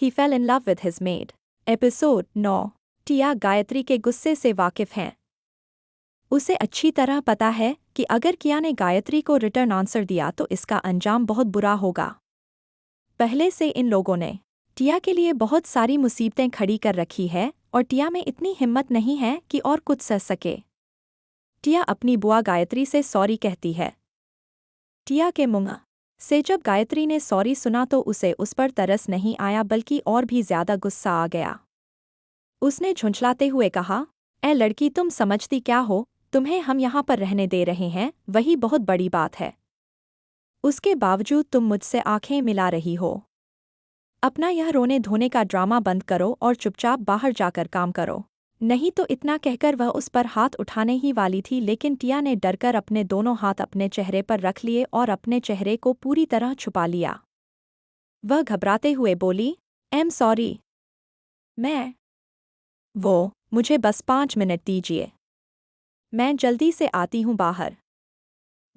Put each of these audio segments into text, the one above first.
He fell in love with his maid. Episode 9। Tia Gayatri के गुस्से से वाकिफ हैं। उसे अच्छी तरह पता है कि अगर किया ने गायत्री को रिटर्न आंसर दिया तो इसका अंजाम बहुत बुरा होगा। पहले से इन लोगों ने टिया के लिए बहुत सारी मुसीबतें खड़ी कर रखी है और टिया में इतनी हिम्मत नहीं है कि और कुछ सह सके। टिया अपनी बुआ गायत्री से सॉरी कहती है। टिया के मुंह से जब गायत्री ने सॉरी सुना तो उसे उस पर तरस नहीं आया बल्कि और भी ज्यादा गुस्सा आ गया। उसने झुंझलाते हुए कहा, ए लड़की, तुम समझती क्या हो? तुम्हें हम यहाँ पर रहने दे रहे हैं, वही बहुत बड़ी बात है। उसके बावजूद तुम मुझसे आंखें मिला रही हो। अपना यह रोने धोने का ड्रामा बंद करो और चुपचाप बाहर जाकर काम करो, नहीं तो। इतना कहकर वह उस पर हाथ उठाने ही वाली थी, लेकिन टिया ने डरकर अपने दोनों हाथ अपने चेहरे पर रख लिए और अपने चेहरे को पूरी तरह छुपा लिया। वह घबराते हुए बोली, एम सॉरी। मुझे बस 5 मिनट दीजिए, मैं जल्दी से आती हूँ बाहर।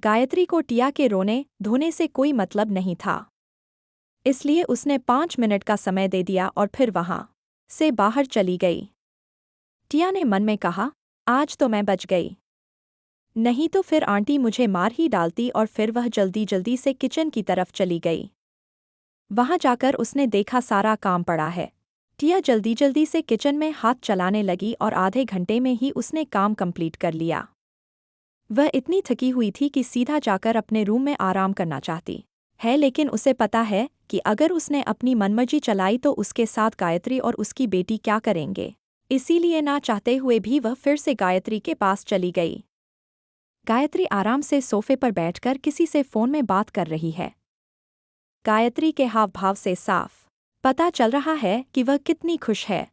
गायत्री को टिया के रोने धोने से कोई मतलब नहीं था, इसलिए उसने 5 मिनट का समय दे दिया और फिर वहां से बाहर चली गई। टिया ने मन में कहा, आज तो मैं बच गई, नहीं तो फिर आंटी मुझे मार ही डालती। और फिर वह जल्दी जल्दी से किचन की तरफ चली गई। वहां जाकर उसने देखा सारा काम पड़ा है। टिया जल्दी जल्दी से किचन में हाथ चलाने लगी और आधे घंटे में ही उसने काम कंप्लीट कर लिया। वह इतनी थकी हुई थी कि सीधा जाकर अपने रूम में आराम करना चाहती है, लेकिन उसे पता है कि अगर उसने अपनी मनमर्जी चलाई तो उसके साथ गायत्री और उसकी बेटी क्या करेंगे। इसीलिए ना चाहते हुए भी वह फिर से गायत्री के पास चली गई। गायत्री आराम से सोफे पर बैठकर किसी से फोन में बात कर रही है। गायत्री के हाव भाव से साफ पता चल रहा है कि वह कितनी खुश है।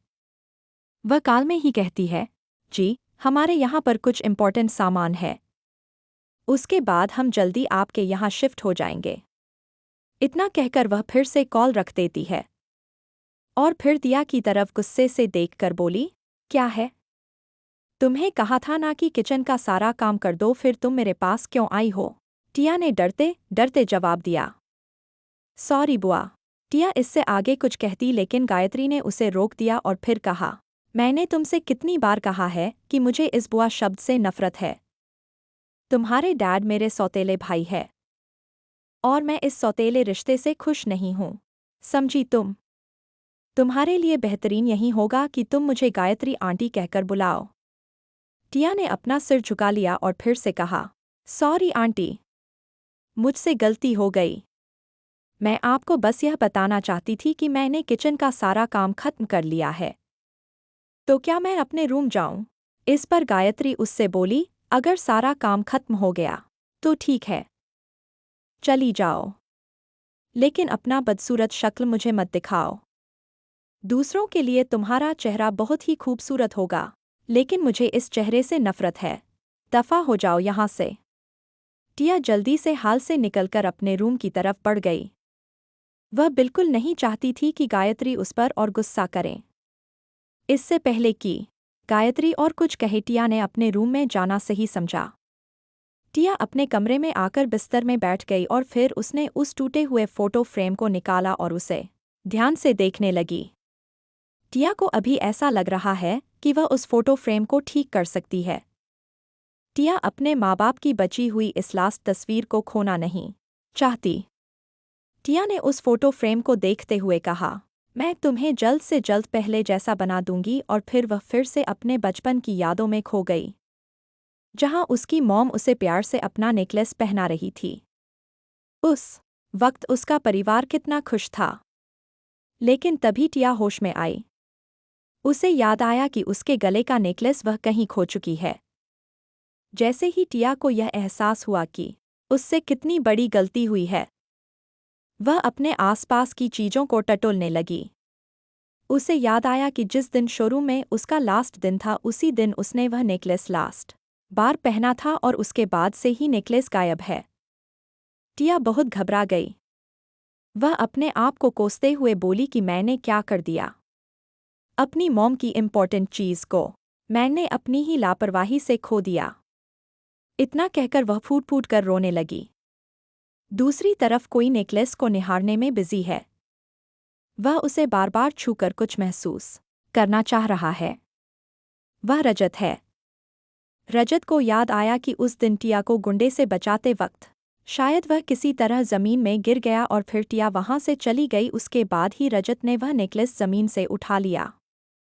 वह काल में ही कहती है, जी हमारे यहाँ पर कुछ इम्पोर्टेंट सामान है, उसके बाद हम जल्दी आपके यहाँ शिफ्ट हो जाएंगे। इतना कहकर वह फिर से कॉल रख देती है और फिर दिया की तरफ गुस्से से देखकर बोली, क्या है? तुम्हें कहा था ना कि किचन का सारा काम कर दो, फिर तुम मेरे पास क्यों आई हो? टिया ने डरते डरते जवाब दिया। सॉरी बुआ। टिया इससे आगे कुछ कहती, लेकिन गायत्री ने उसे रोक दिया और फिर कहा, मैंने तुमसे कितनी बार कहा है कि मुझे इस बुआ शब्द से नफरत है। तुम्हारे डैड मेरे सौतेले भाई है और मैं इस सौतेले रिश्ते से खुश नहीं हूँ, समझी तुम? तुम्हारे लिए बेहतरीन यही होगा कि तुम मुझे गायत्री आंटी कहकर बुलाओ। टिया ने अपना सिर झुका लिया और फिर से कहा, सॉरी आंटी, मुझसे गलती हो गई। मैं आपको बस यह बताना चाहती थी कि मैंने किचन का सारा काम खत्म कर लिया है। तो क्या मैं अपने रूम जाऊं? इस पर गायत्री उससे बोली, अगर सारा काम खत्म हो गया तो ठीक है, चली जाओ, लेकिन अपना बदसूरत शक्ल मुझे मत दिखाओ। दूसरों के लिए तुम्हारा चेहरा बहुत ही खूबसूरत होगा, लेकिन मुझे इस चेहरे से नफरत है। दफा हो जाओ यहाँ से। टिया जल्दी से हाल से निकलकर अपने रूम की तरफ बढ़ गई। वह बिल्कुल नहीं चाहती थी कि गायत्री उस पर और गुस्सा करे। इससे पहले कि गायत्री और कुछ कहे, टिया ने अपने रूम में जाना सही समझा। टिया अपने कमरे में आकर बिस्तर में बैठ गई और फिर उसने उस टूटे हुए फोटो फ्रेम को निकाला और उसे ध्यान से देखने लगी। टिया को अभी ऐसा लग रहा है कि वह उस फोटो फ्रेम को ठीक कर सकती है। टिया अपने माँ बाप की बची हुई इस लास्ट तस्वीर को खोना नहीं चाहती। टिया ने उस फोटो फ्रेम को देखते हुए कहा, मैं तुम्हें जल्द से जल्द पहले जैसा बना दूंगी। और फिर वह फिर से अपने बचपन की यादों में खो गई, जहां उसकी मॉम उसे प्यार से अपना नेकलेस पहना रही थी। उस वक्त उसका परिवार कितना खुश था। लेकिन तभी टिया होश में आई। उसे याद आया कि उसके गले का नेकलेस वह कहीं खो चुकी है। जैसे ही टिया को यह एहसास हुआ कि उससे कितनी बड़ी गलती हुई है, वह अपने आसपास की चीजों को टटोलने लगी। उसे याद आया कि जिस दिन शोरूम में उसका लास्ट दिन था, उसी दिन उसने वह नेकलेस लास्ट बार पहना था और उसके बाद से ही नेकलेस गायब है। टिया बहुत घबरा गई। वह अपने आप को कोसते हुए बोली कि मैंने क्या कर दिया? अपनी मॉम की इम्पोर्टेंट चीज़ को मैंने अपनी ही लापरवाही से खो दिया। इतना कहकर वह फूट फूट कर रोने लगी। दूसरी तरफ कोई नेकलेस को निहारने में बिजी है। वह उसे बार बार छूकर कुछ महसूस करना चाह रहा है। वह रजत है। रजत को याद आया कि उस दिन टिया को गुंडे से बचाते वक्त शायद वह किसी तरह जमीन में गिर गया और फिर टिया वहां से चली गई। उसके बाद ही रजत ने वह नेकलेस जमीन से उठा लिया।